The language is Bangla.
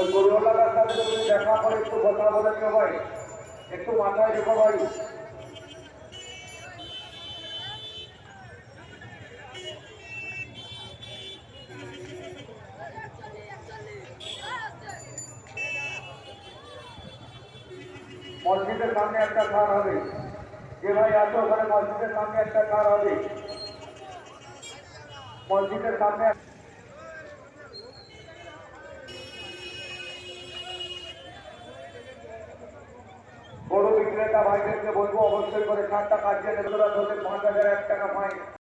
ওই গরুওয়ালার সাথে তুমি দেখা করে একটু কথা বলে নিও ভাই, একটু মাথায় রেখো ভাই। মসজিদের সামনে একটা কার হবে, যে ভাই আছো ওখানে মসজিদের সামনে একটা কার হবে, মসজিদের সামনে। গরু বিক্রেতা ভাইদেরকে বলবো অবশ্যই করে 60 টাকা দিয়ে নেবে, 5,001 টাকা ফাইন।